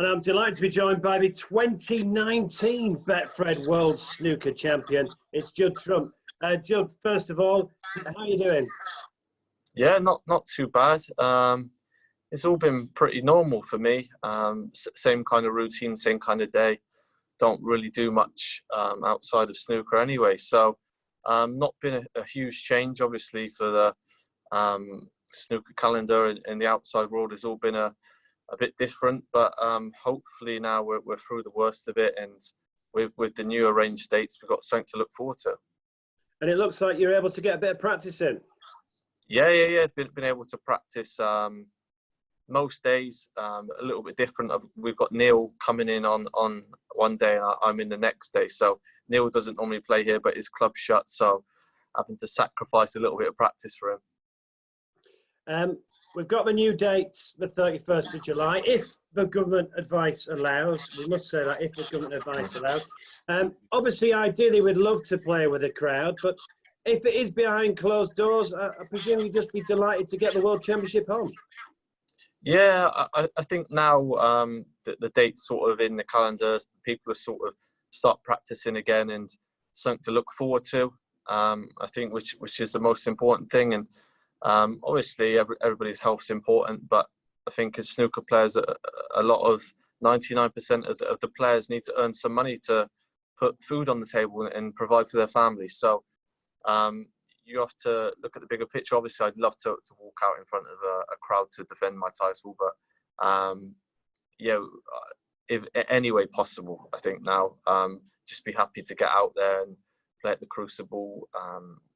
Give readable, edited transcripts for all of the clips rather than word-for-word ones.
And I'm delighted to be joined by the 2019 Betfred World Snooker Champion. It's Judd Trump. Judd, first of all, how are you doing? Yeah, not too bad. It's all been pretty normal for me. Same kind of routine, same kind of day. Don't really do much outside of snooker anyway. So not been a huge change, obviously, for the snooker calendar in the outside world. Has all been a bit different, but hopefully now we're through the worst of it, and with the new arranged dates, we've got something to look forward to. And it looks like you're able to get a bit of practice in. Yeah. Been able to practice most days. A little bit different. We've got Neil coming in on one day, and I'm in the next day. So Neil doesn't normally play here, but his club's shut, so having to sacrifice a little bit of practice for him. We've got the new dates, the 31st of July, if the government advice allows. We must say that, if the government advice allows. Obviously, ideally, we'd love to play with a crowd, but if it is behind closed doors, I presume you'd just be delighted to get the World Championship on. Yeah, I think now the date's sort of in the calendar, people are sort of start practicing again and something to look forward to. I think which is the most important thing. And obviously everybody's health's important, but I think as snooker players, a lot of 99% of the players need to earn some money to put food on the table and provide for their families. So you have to look at the bigger picture. Obviously, I'd love to walk out in front of a crowd to defend my title, but yeah, if any way possible, I think now just be happy to get out there and play at the Crucible.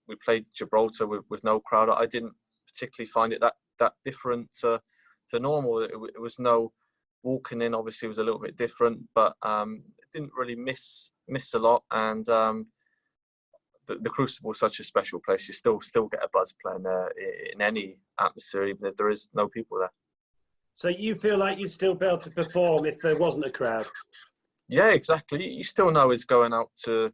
We played Gibraltar with no crowd. I didn't particularly find it that different to normal. It was no walking in. Obviously, it was a little bit different, but it didn't really miss a lot. And the Crucible is such a special place. You still get a buzz playing there in any atmosphere, even if there is no people there. So you feel like you'd still be able to perform if there wasn't a crowd? Yeah, exactly. You still know it's going out to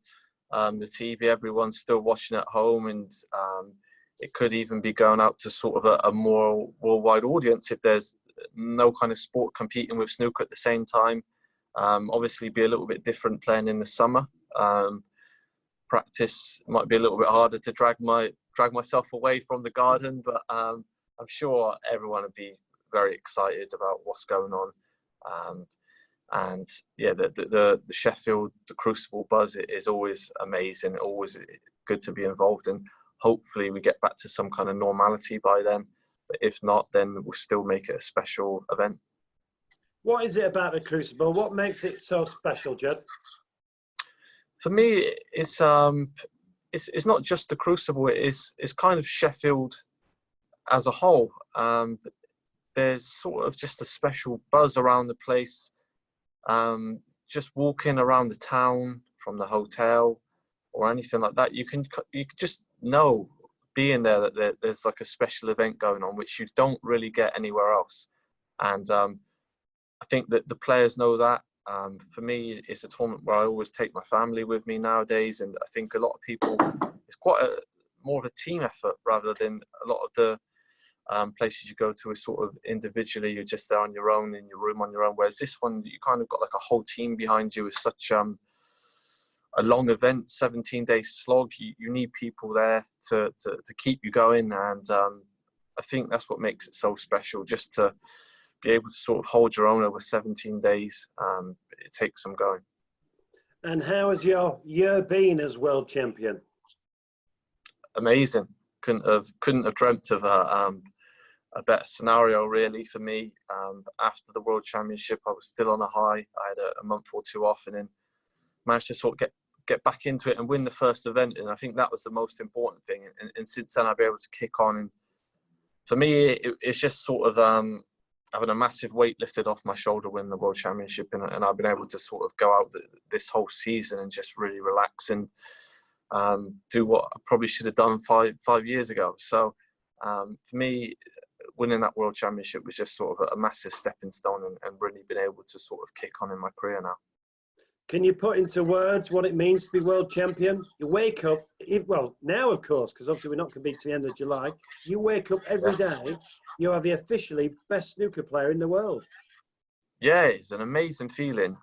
the TV. Everyone's still watching at home, and it could even be going out to sort of a more worldwide audience if there's no kind of sport competing with snooker at the same time. Obviously, be a little bit different playing in the summer. Practice might be a little bit harder to drag myself away from the garden, but I'm sure everyone would be very excited about what's going on. And yeah, the Sheffield, the Crucible buzz is always amazing, always good to be involved in. Hopefully we get back to some kind of normality by then, but if not, then we'll still make it a special event. What is it about the Crucible? What makes it so special, Judd? For me, it's not just the Crucible. It's kind of Sheffield as a whole. There's sort of just a special buzz around the place. Just walking around the town from the hotel or anything like that, you can just know, being there, that there's like a special event going on, which you don't really get anywhere else. And I think that the players know that. For me, it's a tournament where I always take my family with me nowadays, and I think a lot of people, it's quite more of a team effort rather than a lot of the places you go to is sort of individually. You're just there on your own in your room on your own, whereas this one, you kind of got like a whole team behind you. It's such a long event, 17-day slog. You need people there to keep you going, and I think that's what makes it so special, just to be able to sort of hold your own over 17 days. It takes some going. And how has your year been as world champion? Amazing. Couldn't have dreamt of a better scenario, really, for me. After the World Championship, I was still on a high. I had a month or two off, and then managed to sort of get back into it and win the first event. And I think that was the most important thing. And since then, I've been able to kick on. And for me, it's just sort of having a massive weight lifted off my shoulder winning the World Championship, and I've been able to sort of go out this whole season and just really relax and do what I probably should have done five years ago. So for me, winning that World Championship was just sort of a massive stepping stone, and really been able to sort of kick on in my career now. Can you put into words what it means to be world champion? You wake up, well, now of course, because obviously we're not going to be to the end of July. You wake up every day, you are the officially best snooker player in the world. Yeah, it's an amazing feeling.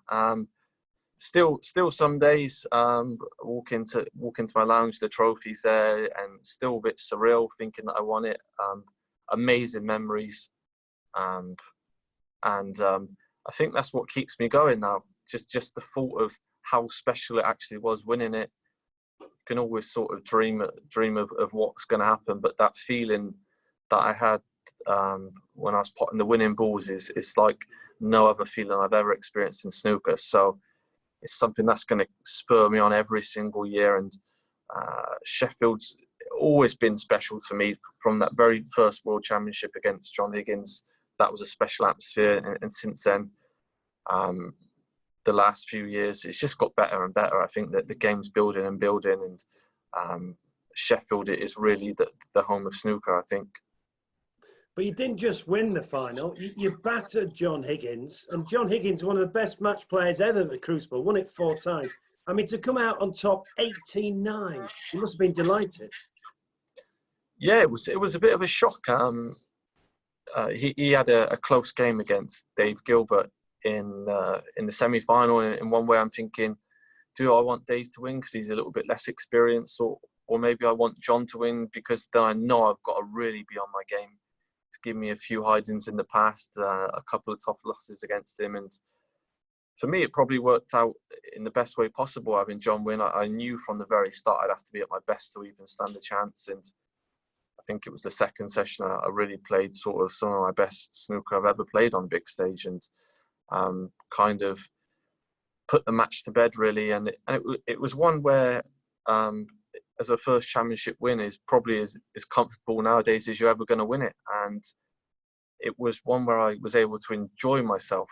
Still some days walk into my lounge, the trophies there, and still a bit surreal thinking that I won it. Amazing memories, and I think that's what keeps me going now. Just the thought of how special it actually was winning it. You can always sort of dream of what's going to happen, but that feeling that I had when I was potting the winning balls is like no other feeling I've ever experienced in snooker. So it's something that's going to spur me on every single year. And Sheffield's always been special to me from that very first World Championship against John Higgins. That was a special atmosphere. And since then, the last few years, it's just got better and better. I think that the game's building and building. And Sheffield is really the home of snooker, I think. But you didn't just win the final, you battered John Higgins, and John Higgins, one of the best match players ever at the Crucible, won it 4 times. I mean, to come out on top 18-9, you must have been delighted. Yeah, it was a bit of a shock. He had a close game against Dave Gilbert in the semi-final. In one way, I'm thinking, do I want Dave to win because he's a little bit less experienced, or maybe I want John to win because then I know I've got to really be on my game. Give me a few hidings in the past, a couple of tough losses against him, and for me it probably worked out in the best way possible having John win. I knew from the very start I'd have to be at my best to even stand a chance, and I think it was the second session I really played sort of some of my best snooker I've ever played on big stage, and kind of put the match to bed really. And it was one where as a first championship win is probably as comfortable nowadays as you're ever going to win it. And it was one where I was able to enjoy myself.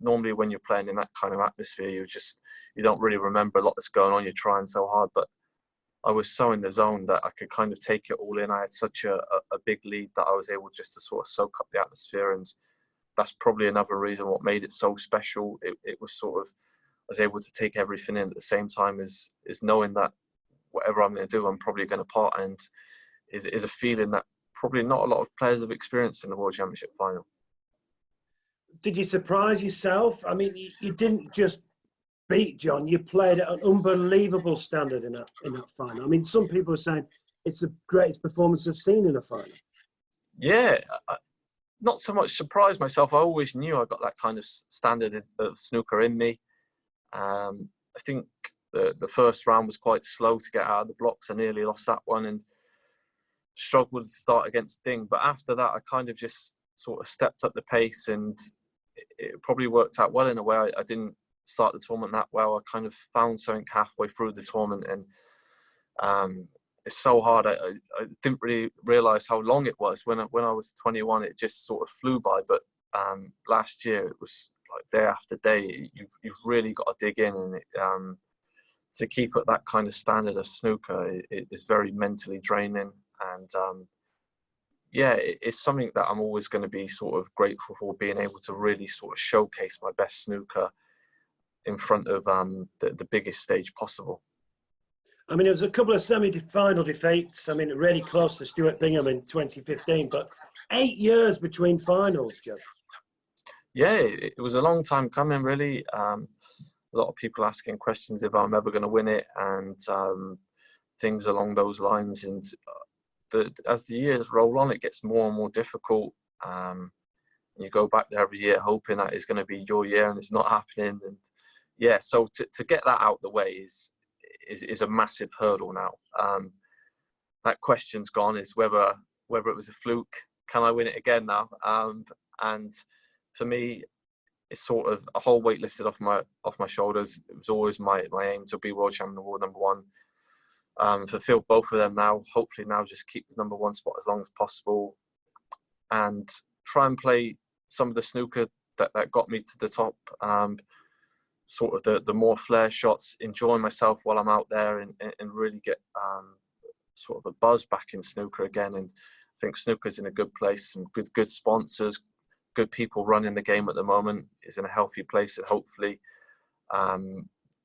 Normally when you're playing in that kind of atmosphere, you don't really remember a lot that's going on. You're trying so hard, but I was so in the zone that I could kind of take it all in. I had such a big lead that I was able just to sort of soak up the atmosphere. And that's probably another reason what made it so special. It was sort of, I was able to take everything in at the same time as knowing that whatever I'm going to do, I'm probably going to part, and is a feeling that probably not a lot of players have experienced in the World Championship final. Did you surprise yourself? I mean, you didn't just beat John, you played at an unbelievable standard in that final. I mean, some people are saying it's the greatest performance I've seen in a final. Yeah, not so much surprised myself. I always knew I got that kind of standard of snooker in me. I think the first round was quite slow to get out of the blocks. I nearly lost that one and struggled to start against Ding. But after that, I kind of just sort of stepped up the pace, and it probably worked out well in a way. I didn't start the tournament that well. I kind of found something halfway through the tournament, and it's so hard. I didn't really realise how long it was. When I was 21, it just sort of flew by. But last year, it was like day after day. You've really got to dig in, and to keep at that kind of standard of snooker is very mentally draining. And it's something that I'm always going to be sort of grateful for, being able to really sort of showcase my best snooker in front of the biggest stage possible. I mean, there was a couple of semi-final defeats. I mean, really close to Stuart Bingham in 2015, but 8 years between finals, Judd. Yeah, it was a long time coming, really. A lot of people asking questions if I'm ever going to win it, and things along those lines. And as the years roll on, it gets more and more difficult. You go back there every year hoping that it's going to be your year, and it's not happening. And yeah, so to get that out the way is a massive hurdle now. That question's gone, is whether it was a fluke. Can I win it again now? And for me, it's sort of a whole weight lifted off my shoulders. It was always my aim to be world champion, world number one. Fulfill both of them now. Hopefully now just keep the number one spot as long as possible, and try and play some of the snooker that got me to the top. Sort of the more flair shots, enjoy myself while I'm out there, and really get sort of a buzz back in snooker again. And I think snooker's in a good place, some good sponsors, good people running the game at the moment, is in a healthy place, and hopefully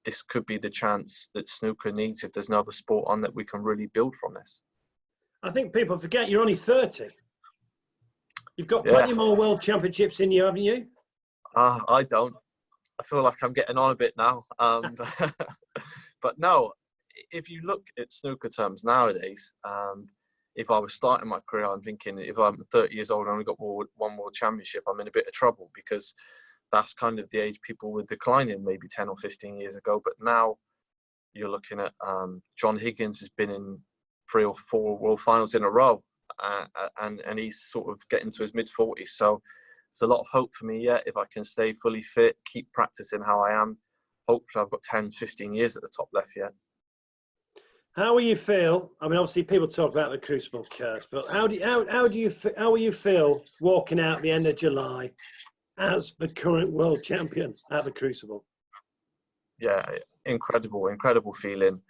this could be the chance that snooker needs if there's no other sport on, that we can really build from this. I think people forget you're only 30. You've got plenty more world championships in you, haven't you? I don't. I feel like I'm getting on a bit now. But no, if you look at snooker terms nowadays, if I was starting my career, I'm thinking if I'm 30 years old and only got one world championship, I'm in a bit of trouble, because that's kind of the age people were declining maybe 10 or 15 years ago. But now you're looking at John Higgins has been in 3 or 4 world finals in a row, and he's sort of getting to his mid-40s. So it's a lot of hope for me yet if I can stay fully fit, keep practicing how I am. Hopefully I've got 10, 15 years at the top left yet. How will you feel? I mean, obviously people talk about the Crucible curse, but how will you feel walking out the end of July as the current world champion at the Crucible? Yeah, incredible feeling.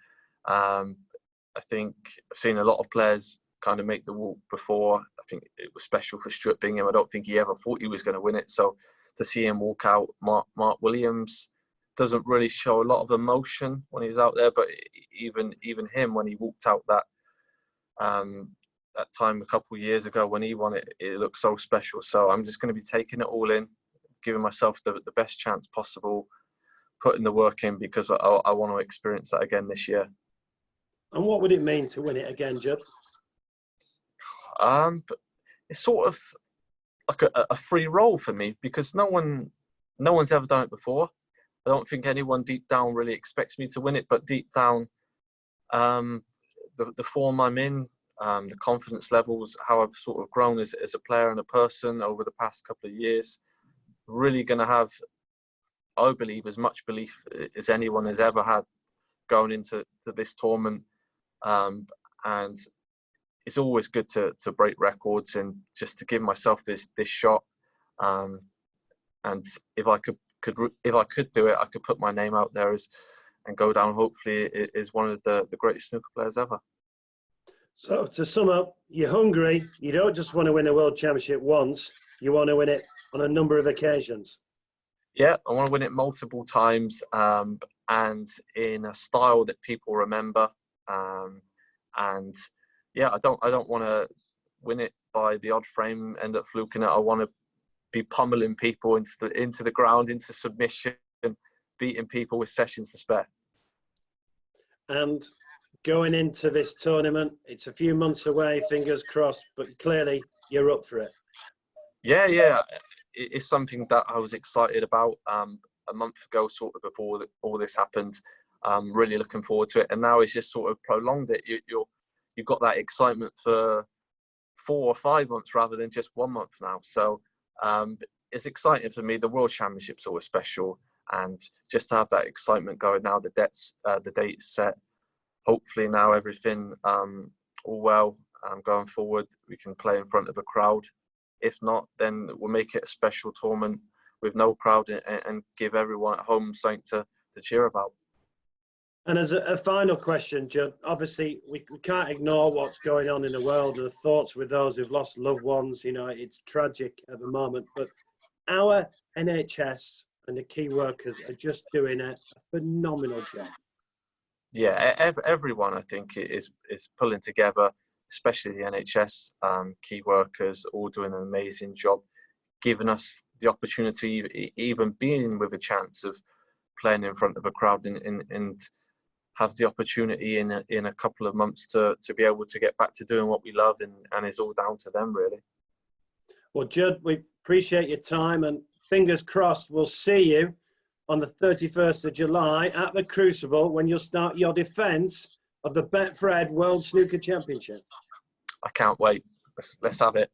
I think I've seen a lot of players kind of make the walk before. I think it was special for Stuart Bingham. I don't think he ever thought he was going to win it. So to see him walk out, Mark Williams doesn't really show a lot of emotion when he was out there, but even him, when he walked out that time a couple of years ago when he won it, it looked so special. So I'm just going to be taking it all in, giving myself the best chance possible, putting the work in, because I want to experience that again this year. And what would it mean to win it again, Judd? It's sort of like a free roll for me, because no one's ever done it before. I don't think anyone deep down really expects me to win it, but deep down, the form I'm in, the confidence levels, how I've sort of grown as a player and a person over the past couple of years, really going to have, I believe, as much belief as anyone has ever had going into this tournament. And it's always good to break records and just to give myself this shot. And if I could do it, I could put my name out there and go down, hopefully, as one of the greatest snooker players ever. So to sum up, you're hungry. You don't just want to win a world championship once. You want to win it on a number of occasions. Yeah, I want to win it multiple times, and in a style that people remember. And yeah, I don't want to win it by the odd frame, end up fluking it. I want to be pummeling people into the ground, into submission, beating people with sessions to spare. And going into this tournament, it's a few months away, fingers crossed, but clearly you're up for it. Yeah. It's something that I was excited about a month ago, sort of before all this happened. Really looking forward to it, and now it's just sort of prolonged it. You've got that excitement for 4 or 5 months rather than just 1 month now. So it's exciting for me. The World Championship's always special, and just to have that excitement going now, the date's set. Hopefully now everything all well going forward, we can play in front of a crowd. If not, then we'll make it a special tournament with no crowd and give everyone at home something to cheer about. And as a final question, Judd, obviously we can't ignore what's going on in the world and the thoughts with those who've lost loved ones. You know, it's tragic at the moment, but our NHS and the key workers are just doing a phenomenal job. Yeah, everyone, I think, is pulling together, especially the NHS, key workers, all doing an amazing job, giving us the opportunity, even being with a chance of playing in front of a crowd and have the opportunity in a couple of months to be able to get back to doing what we love, and it's all down to them, really. Well, Judd, we appreciate your time, and fingers crossed we'll see you on the 31st of July at the Crucible when you'll start your defence of the Betfred World Snooker Championship. I can't wait. Let's have it.